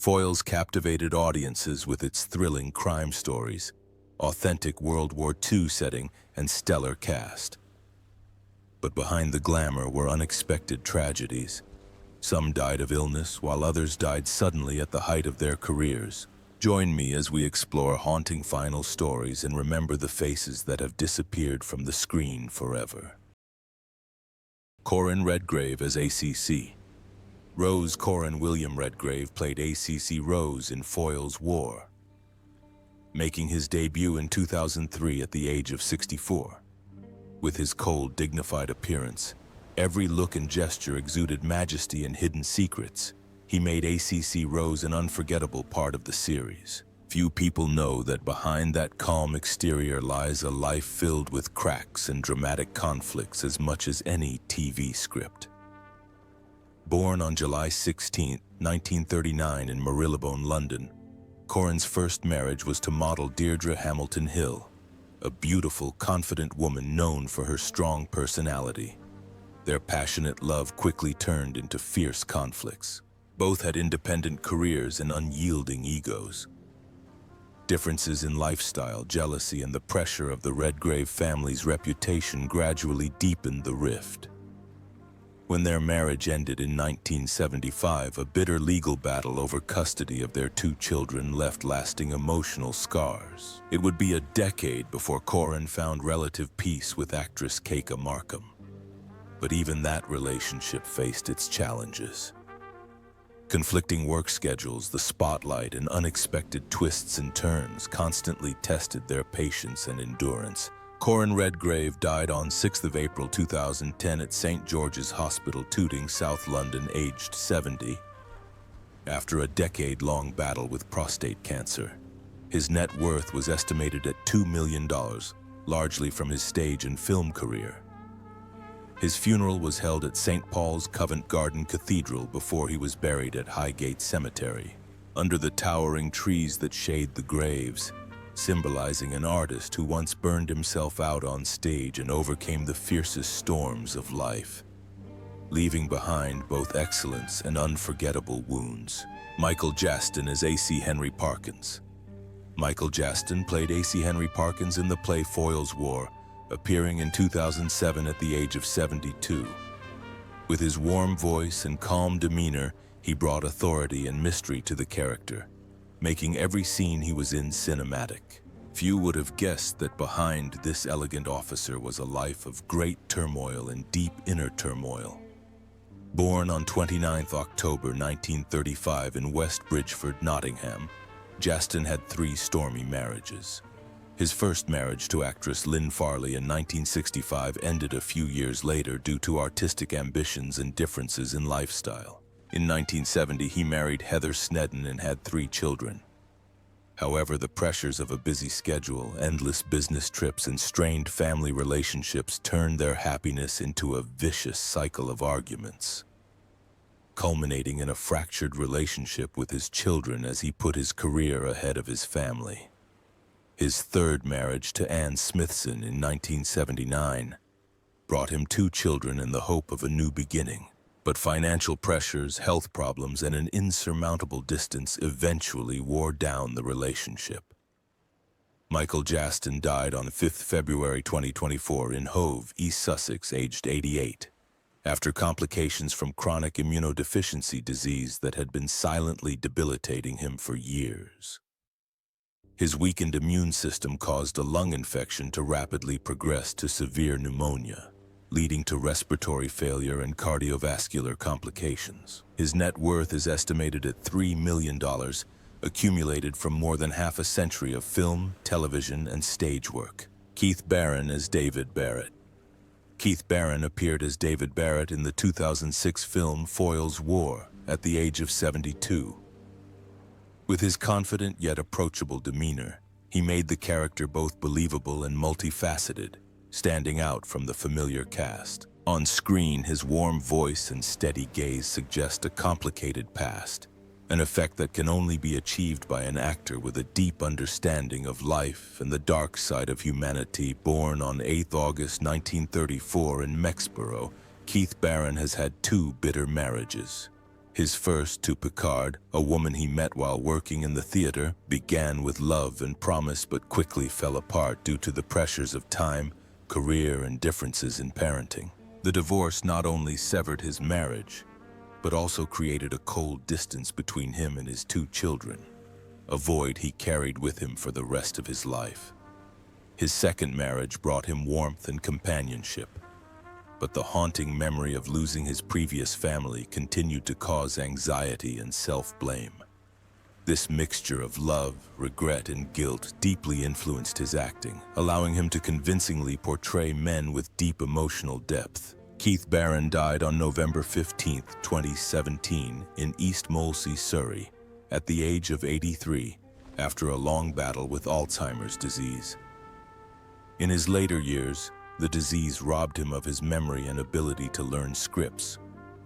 Foyle's captivated audiences with its thrilling crime stories, authentic World War II setting, and stellar cast. But behind the glamour were unexpected tragedies. Some died of illness, while others died suddenly at the height of their careers. Join me as we explore haunting final stories and remember the faces that have disappeared from the screen forever. Corin Redgrave as ACC. Rose Corin William Redgrave played ACC Rose in Foyle's War, making his debut in 2003 at the age of 64. With his cold, dignified appearance, every look and gesture exuded majesty and hidden secrets. He made ACC Rose an unforgettable part of the series. Few people know that behind that calm exterior lies a life filled with cracks and dramatic conflicts as much as any TV script. Born on July 16, 1939 in Marylebone, London, Corin's first marriage was to model Deirdre Hamilton Hill, a beautiful, confident woman known for her strong personality. Their passionate love quickly turned into fierce conflicts. Both had independent careers and unyielding egos. Differences in lifestyle, jealousy, and the pressure of the Redgrave family's reputation gradually deepened the rift. When their marriage ended in 1975, a bitter legal battle over custody of their two children left lasting emotional scars. It would be a decade before Corin found relative peace with actress Keika Markham. But even that relationship faced its challenges. Conflicting work schedules, the spotlight, and unexpected twists and turns constantly tested their patience and endurance. Corin Redgrave died on 6th of April 2010 at St. George's Hospital, Tooting, South London, aged 70. After a decade-long battle with prostate cancer, his net worth was estimated at $2 million, largely from his stage and film career. His funeral was held at St. Paul's Covent Garden Cathedral before he was buried at Highgate Cemetery, under the towering trees that shade the graves, symbolizing an artist who once burned himself out on stage and overcame the fiercest storms of life, leaving behind both excellence and unforgettable wounds. Michael Jayston as A.C. Henry Parkins. Michael Jayston played A.C. Henry Parkins in the play Foyle's War, appearing in 2007 at the age of 72. With his warm voice and calm demeanor, he brought authority and mystery to the character, making every scene he was in cinematic. Few would have guessed that behind this elegant officer was a life of great turmoil and deep inner turmoil. Born on 29 October 1935 in West Bridgford, Nottingham, Jayston had 3 stormy marriages. His first marriage to actress Lynn Farley in 1965 ended a few years later due to artistic ambitions and differences in lifestyle. In 1970, he married Heather Snedden and had 3 children. However, the pressures of a busy schedule, endless business trips, and strained family relationships turned their happiness into a vicious cycle of arguments, culminating in a fractured relationship with his children as he put his career ahead of his family. His third marriage to Anne Smithson in 1979 brought him 2 children and the hope of a new beginning. But financial pressures, health problems, and an insurmountable distance eventually wore down the relationship. Michael Jayston died on 5th February 2024 in Hove, East Sussex, aged 88, after complications from chronic immunodeficiency disease that had been silently debilitating him for years. His weakened immune system caused a lung infection to rapidly progress to severe pneumonia, leading to respiratory failure and cardiovascular complications. His net worth is estimated at $3 million, accumulated from more than half a century of film, television, and stage work. Keith Barron as David Barrett. Keith Barron appeared as David Barrett in the 2006 film Foyle's War at the age of 72. With his confident yet approachable demeanor, he made the character both believable and multifaceted, standing out from the familiar cast. On screen, his warm voice and steady gaze suggest a complicated past, an effect that can only be achieved by an actor with a deep understanding of life and the dark side of humanity. Born on 8 August 1934 in Mexborough, Keith Barron has had 2 bitter marriages. His first to Picard, a woman he met while working in the theater, began with love and promise but quickly fell apart due to the pressures of time, career, and differences in parenting. The divorce not only severed his marriage, but also created a cold distance between him and his two children, a void he carried with him for the rest of his life. His second marriage brought him warmth and companionship, but the haunting memory of losing his previous family continued to cause anxiety and self-blame. This mixture of love, regret, and guilt deeply influenced his acting, allowing him to convincingly portray men with deep emotional depth. Keith Barron died on November 15, 2017, in East Molesey, Surrey, at the age of 83, after a long battle with Alzheimer's disease. In his later years, the disease robbed him of his memory and ability to learn scripts,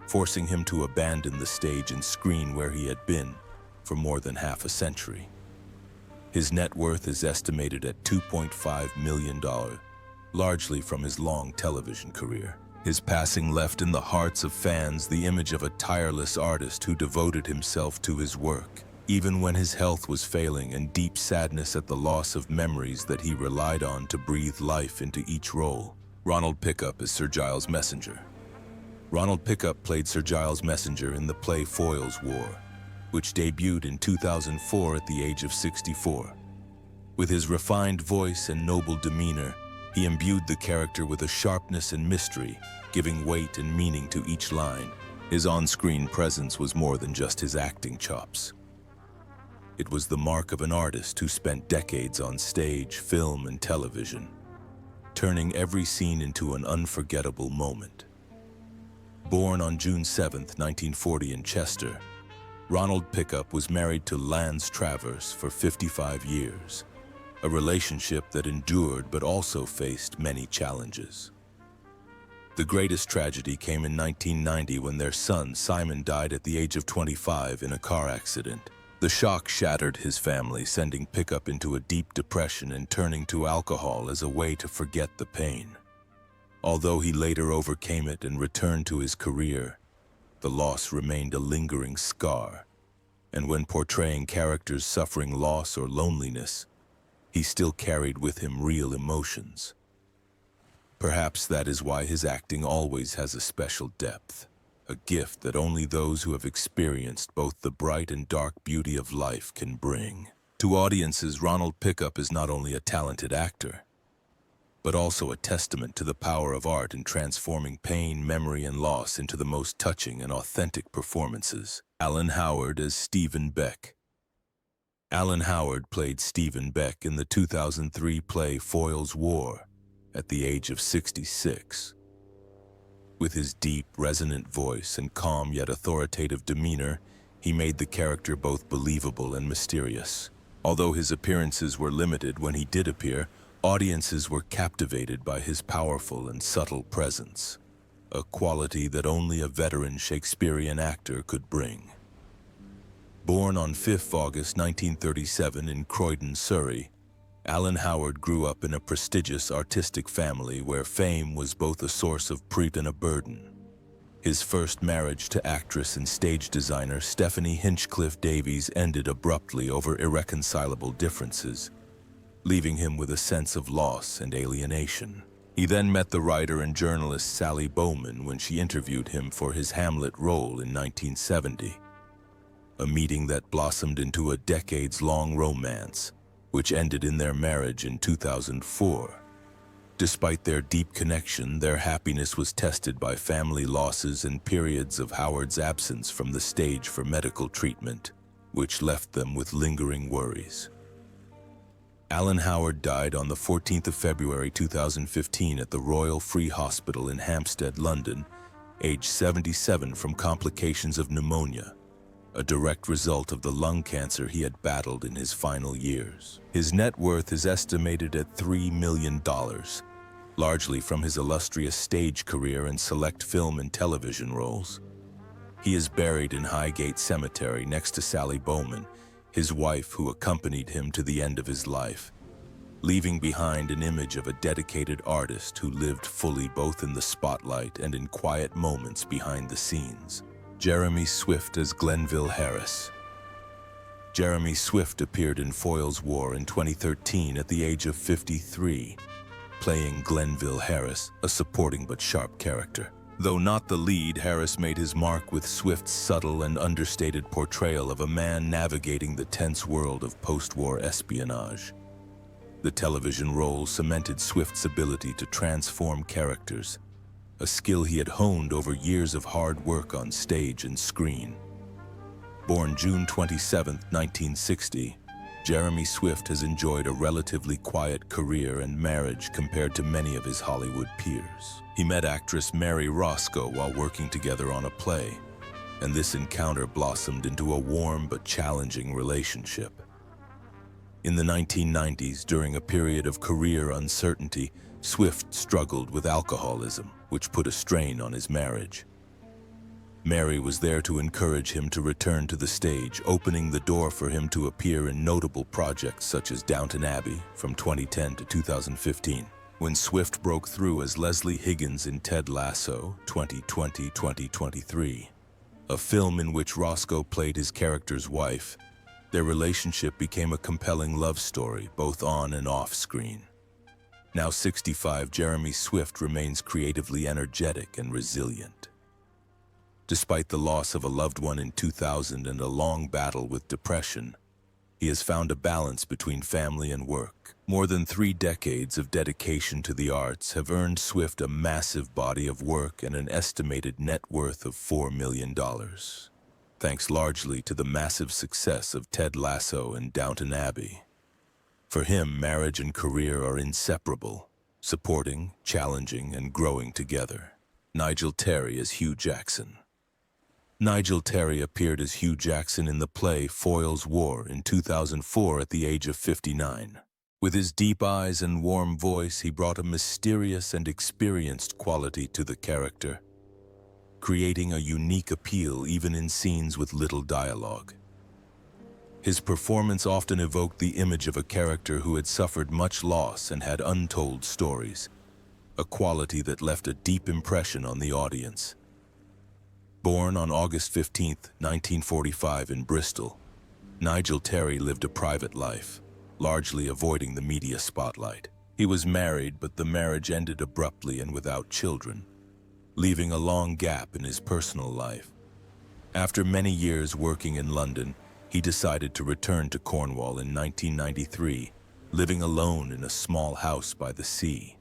forcing him to abandon the stage and screen where he had been for more than half a century. His net worth is estimated at $2.5 million, largely from his long television career. His passing left in the hearts of fans the image of a tireless artist who devoted himself to his work, even when his health was failing, and deep sadness at the loss of memories that he relied on to breathe life into each role. Ronald Pickup is Sir Giles Messenger. Ronald Pickup played Sir Giles Messenger in the play Foyle's War, which debuted in 2004 at the age of 64. With his refined voice and noble demeanor, he imbued the character with a sharpness and mystery, giving weight and meaning to each line. His on-screen presence was more than just his acting chops. It was the mark of an artist who spent decades on stage, film, and television, turning every scene into an unforgettable moment. Born on June 7, 1940 in Chester, Ronald Pickup was married to Lance Travers for 55 years, a relationship that endured but also faced many challenges. The greatest tragedy came in 1990 when their son, Simon, died at the age of 25 in a car accident. The shock shattered his family, sending Pickup into a deep depression and turning to alcohol as a way to forget the pain. Although he later overcame it and returned to his career, the loss remained a lingering scar, and when portraying characters suffering loss or loneliness, he still carried with him real emotions. Perhaps that is why his acting always has a special depth, a gift that only those who have experienced both the bright and dark beauty of life can bring. To audiences, Ronald Pickup is not only a talented actor, but also a testament to the power of art in transforming pain, memory, and loss into the most touching and authentic performances. Alan Howard as Stephen Beck. Alan Howard played Stephen Beck in the 2003 play Foyle's War at the age of 66. With his deep, resonant voice and calm yet authoritative demeanor, he made the character both believable and mysterious. Although his appearances were limited when he did appear, audiences were captivated by his powerful and subtle presence, a quality that only a veteran Shakespearean actor could bring. Born on 5 August 1937 in Croydon, Surrey, Alan Howard grew up in a prestigious artistic family where fame was both a source of pride and a burden. His first marriage to actress and stage designer Stephanie Hinchcliffe Davies ended abruptly over irreconcilable differences, leaving him with a sense of loss and alienation. He then met the writer and journalist Sally Bowman when she interviewed him for his Hamlet role in 1970, a meeting that blossomed into a decades-long romance, which ended in their marriage in 2004. Despite their deep connection, their happiness was tested by family losses and periods of Howard's absence from the stage for medical treatment, which left them with lingering worries. Alan Howard died on the 14th of February 2015 at the Royal Free Hospital in Hampstead, London, aged 77 from complications of pneumonia, a direct result of the lung cancer he had battled in his final years. His net worth is estimated at $3 million, largely from his illustrious stage career and select film and television roles. He is buried in Highgate Cemetery next to Sally Bowman, his wife who accompanied him to the end of his life, leaving behind an image of a dedicated artist who lived fully both in the spotlight and in quiet moments behind the scenes. Jeremy Swift as Glenville Harris. Jeremy Swift appeared in Foyle's War in 2013 at the age of 53, playing Glenville Harris, a supporting but sharp character. Though not the lead, Harris made his mark with Swift's subtle and understated portrayal of a man navigating the tense world of post-war espionage. The television role cemented Swift's ability to transform characters, a skill he had honed over years of hard work on stage and screen. Born June 27, 1960, Jeremy Swift has enjoyed a relatively quiet career and marriage compared to many of his Hollywood peers. He met actress Mary Roscoe while working together on a play, and this encounter blossomed into a warm but challenging relationship. In the 1990s, during a period of career uncertainty, Swift struggled with alcoholism, which put a strain on his marriage. Mary was there to encourage him to return to the stage, opening the door for him to appear in notable projects such as Downton Abbey from 2010 to 2015. When Swift broke through as Leslie Higgins in Ted Lasso 2020-2023, a film in which Roscoe played his character's wife, their relationship became a compelling love story, both on and off screen. Now 65, Jeremy Swift remains creatively energetic and resilient. Despite the loss of a loved one in 2000 and a long battle with depression, he has found a balance between family and work. More than 3 decades of dedication to the arts have earned Swift a massive body of work and an estimated net worth of $4 million, thanks largely to the massive success of Ted Lasso and Downton Abbey. For him, marriage and career are inseparable, supporting, challenging, and growing together. Nigel Terry as Hugh Jackson. Nigel Terry appeared as Hugh Jackson in the play Foyle's War in 2004 at the age of 59. With his deep eyes and warm voice, he brought a mysterious and experienced quality to the character, creating a unique appeal even in scenes with little dialogue. His performance often evoked the image of a character who had suffered much loss and had untold stories, a quality that left a deep impression on the audience. Born on August 15, 1945 in Bristol, Nigel Terry lived a private life, largely avoiding the media spotlight. He was married, but the marriage ended abruptly and without children, leaving a long gap in his personal life. After many years working in London, he decided to return to Cornwall in 1993, living alone in a small house by the sea.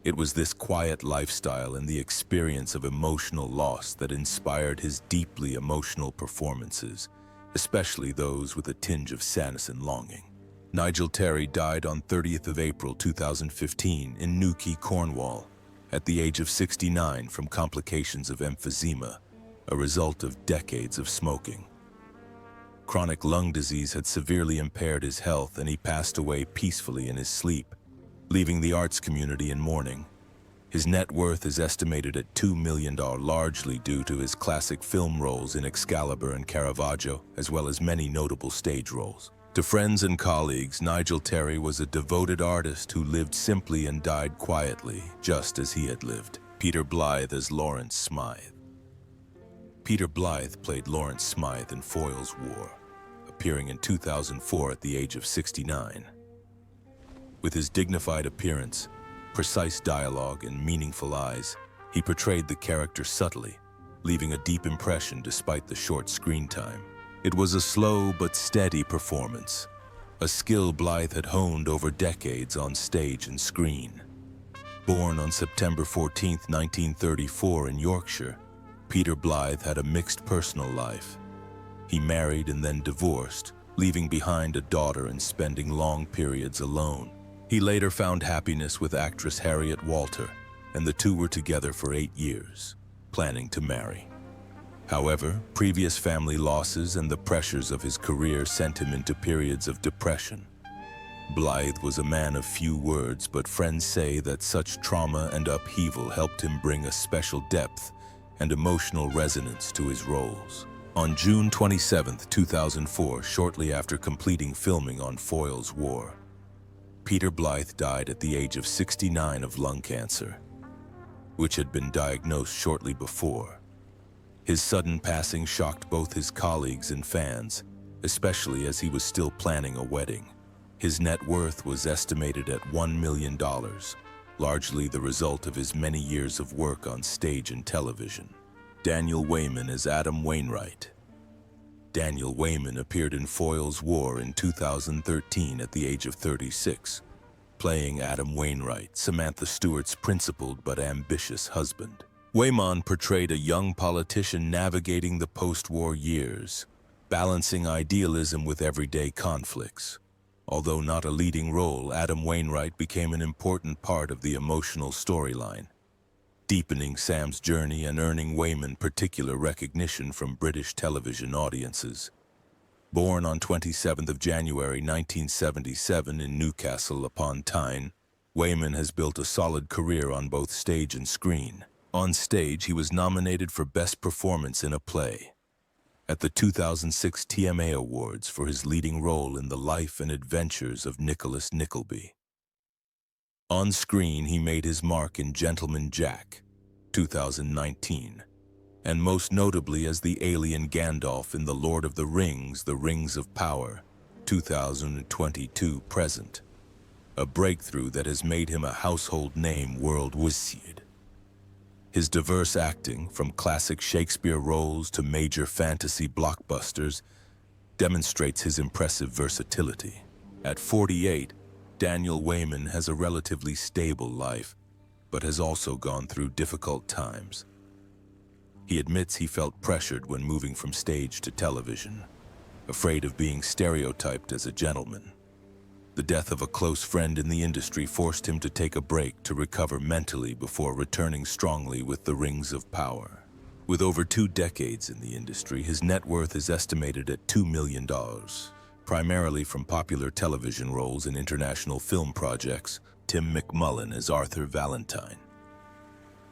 It was this quiet lifestyle and the experience of emotional loss that inspired his deeply emotional performances, especially those with a tinge of sadness and longing. Nigel Terry died on 30th of April 2015 in Newquay, Cornwall, at the age of 69 from complications of emphysema, a result of decades of smoking. Chronic lung disease had severely impaired his health, and he passed away peacefully in his sleep, leaving the arts community in mourning. His net worth is estimated at $2 million, largely due to his classic film roles in Excalibur and Caravaggio, as well as many notable stage roles. To friends and colleagues, Nigel Terry was a devoted artist who lived simply and died quietly, just as he had lived. Peter Blythe as Lawrence Smythe. Peter Blythe played Lawrence Smythe in Foyle's War, appearing in 2004 at the age of 69. With his dignified appearance, precise dialogue, and meaningful eyes, he portrayed the character subtly, leaving a deep impression despite the short screen time. It was a slow but steady performance, a skill Blythe had honed over decades on stage and screen. Born on September 14, 1934 in Yorkshire, Peter Blythe had a mixed personal life. He married and then divorced, leaving behind a daughter and spending long periods alone. He later found happiness with actress Harriet Walter, and the two were together for 8 years, planning to marry. However, previous family losses and the pressures of his career sent him into periods of depression. Blythe was a man of few words, but friends say that such trauma and upheaval helped him bring a special depth and emotional resonance to his roles. On June 27, 2004, shortly after completing filming on Foyle's War, Peter Blythe died at the age of 69 of lung cancer, which had been diagnosed shortly before. His sudden passing shocked both his colleagues and fans, especially as he was still planning a wedding. His net worth was estimated at $1 million, largely the result of his many years of work on stage and television. Daniel Weyman as Adam Wainwright. Daniel Weyman appeared in Foyle's War in 2013 at the age of 36, playing Adam Wainwright, Samantha Stewart's principled but ambitious husband. Weyman portrayed a young politician navigating the post-war years, balancing idealism with everyday conflicts. Although not a leading role, Adam Wainwright became an important part of the emotional storyline, deepening Sam's journey and earning Weyman particular recognition from British television audiences. Born on 27th of January 1977 in Newcastle upon Tyne, Weyman has built a solid career on both stage and screen. On stage, he was nominated for Best Performance in a Play at the 2006 TMA Awards for his leading role in The Life and Adventures of Nicholas Nickleby. On screen, he made his mark in Gentleman Jack, 2019, and most notably as the alien Gandalf in The Lord of the Rings, The Rings of Power, 2022 present, a breakthrough that has made him a household name worldwide. His diverse acting, from classic Shakespeare roles to major fantasy blockbusters, demonstrates his impressive versatility. At 48, Daniel Weyman has a relatively stable life, but has also gone through difficult times. He admits he felt pressured when moving from stage to television, afraid of being stereotyped as a gentleman. The death of a close friend in the industry forced him to take a break to recover mentally before returning strongly with The Rings of Power. With over 2 decades in the industry, his net worth is estimated at $2 million, primarily from popular television roles in international film projects. Tim McMullen as Arthur Valentine.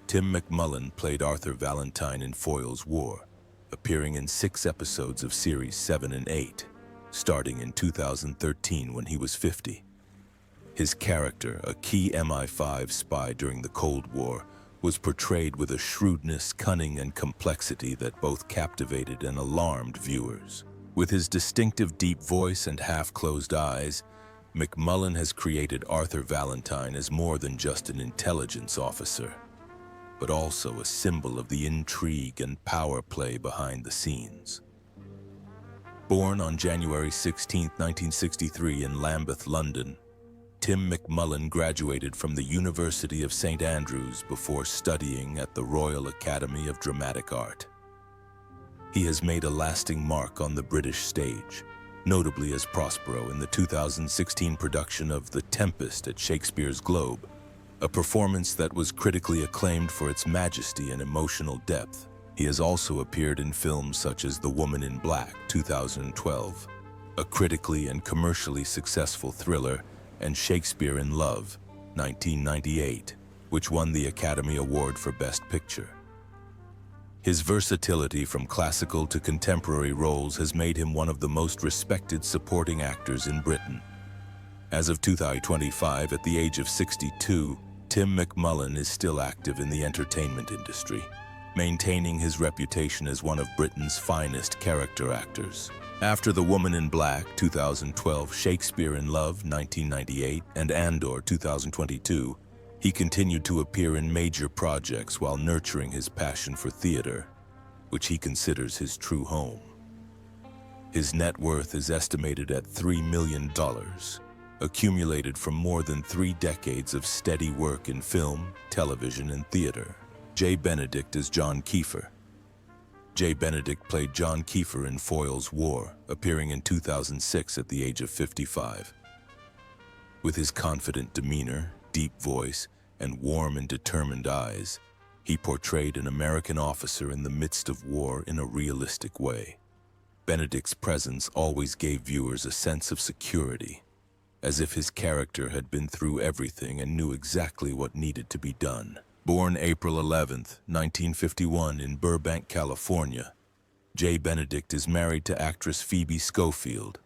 Tim McMullen played Arthur Valentine in Foyle's War, appearing in 6 episodes of Series 7 and 8. Starting in 2013 when he was 50. His character, a key MI5 spy during the Cold War, was portrayed with a shrewdness, cunning, and complexity that both captivated and alarmed viewers. With his distinctive deep voice and half-closed eyes, McMullen has created Arthur Valentine as more than just an intelligence officer, but also a symbol of the intrigue and power play behind the scenes. Born on January 16, 1963 in Lambeth, London, Tim McMullen graduated from the University of St Andrews before studying at the Royal Academy of Dramatic Art. He has made a lasting mark on the British stage, notably as Prospero in the 2016 production of The Tempest at Shakespeare's Globe, a performance that was critically acclaimed for its majesty and emotional depth. He has also appeared in films such as The Woman in Black, 2012, a critically and commercially successful thriller, and Shakespeare in Love, 1998, which won the Academy Award for Best Picture. His versatility from classical to contemporary roles has made him one of the most respected supporting actors in Britain. As of 2025, at the age of 62, Tim McMullen is still active in the entertainment industry, maintaining his reputation as one of Britain's finest character actors. After The Woman in Black, 2012, Shakespeare in Love, 1998, and Andor, 2022, he continued to appear in major projects while nurturing his passion for theater, which he considers his true home. His net worth is estimated at $3 million, accumulated from more than 3 decades of steady work in film, television, and theater. Benedict as John Kiefer. Benedict played John Kiefer in Foyle's War, appearing in 2006 at the age of 55. With his confident demeanor, deep voice, and warm and determined eyes, he portrayed an American officer in the midst of war in a realistic way. Benedict's presence always gave viewers a sense of security, as if his character had been through everything and knew exactly what needed to be done. Born April 11, 1951 in Burbank, California, Benedict is married to actress Phoebe Schofield.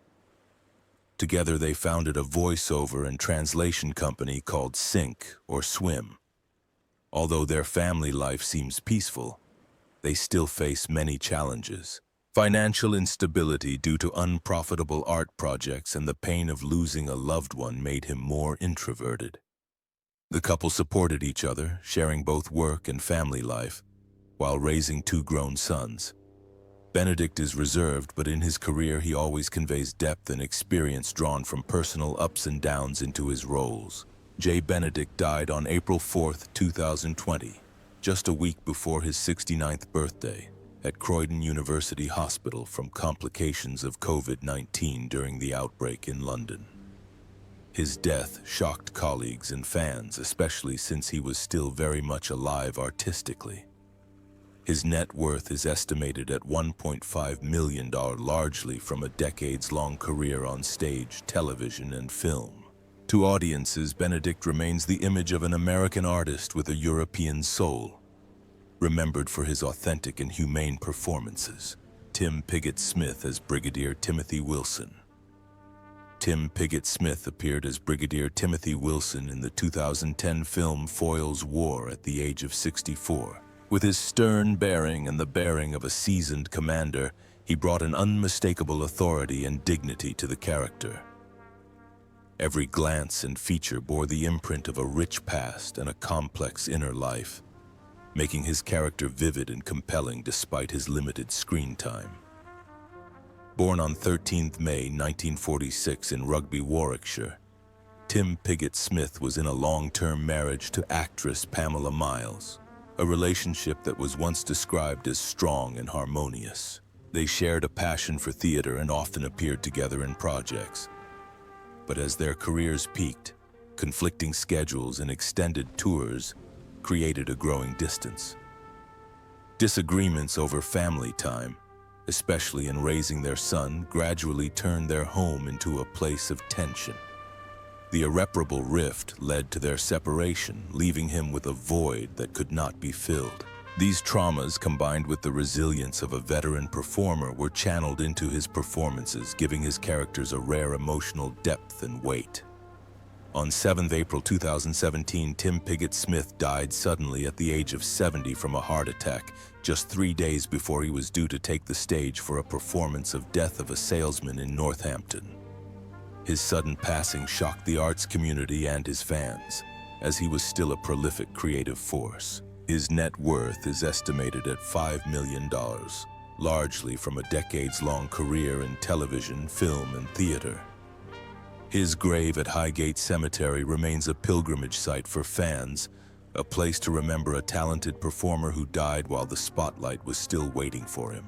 Together they founded a voiceover and translation company called Sink or Swim. Although their family life seems peaceful, they still face many challenges. Financial instability due to unprofitable art projects and the pain of losing a loved one made him more introverted. The couple supported each other, sharing both work and family life, while raising two grown sons. Benedict is reserved, but in his career he always conveys depth and experience drawn from personal ups and downs into his roles. Benedict died on April 4, 2020, just a week before his 69th birthday, at Croydon University Hospital from complications of COVID-19 during the outbreak in London. His death shocked colleagues and fans, especially since he was still very much alive artistically. His net worth is estimated at $1.5 million, largely from a decades-long career on stage, television, and film. To audiences, Benedict remains the image of an American artist with a European soul, remembered for his authentic and humane performances. Tim Pigot-Smith as Brigadier Timothy Wilson. Tim Pigot-Smith appeared as Brigadier Timothy Wilson in the 2010 film Foyle's War at the age of 64. With his stern bearing and the bearing of a seasoned commander, he brought an unmistakable authority and dignity to the character. Every glance and feature bore the imprint of a rich past and a complex inner life, making his character vivid and compelling despite his limited screen time. Born on 13th May 1946 in Rugby, Warwickshire, Tim Pigot-Smith was in a long-term marriage to actress Pamela Miles, a relationship that was once described as strong and harmonious. They shared a passion for theater and often appeared together in projects. But as their careers peaked, conflicting schedules and extended tours created a growing distance. Disagreements over family time, especially in raising their son, gradually turned their home into a place of tension. The irreparable rift led to their separation, leaving him with a void that could not be filled. These traumas, combined with the resilience of a veteran performer, were channeled into his performances, giving his characters a rare emotional depth and weight. On 7th April 2017, Tim Pigot-Smith died suddenly at the age of 70 from a heart attack, just 3 days before he was due to take the stage for a performance of Death of a Salesman in Northampton. His sudden passing shocked the arts community and his fans, as he was still a prolific creative force. His net worth is estimated at $5 million, largely from a decades-long career in television, film, and theater. His grave at Highgate Cemetery remains a pilgrimage site for fans, a place to remember a talented performer who died while the spotlight was still waiting for him.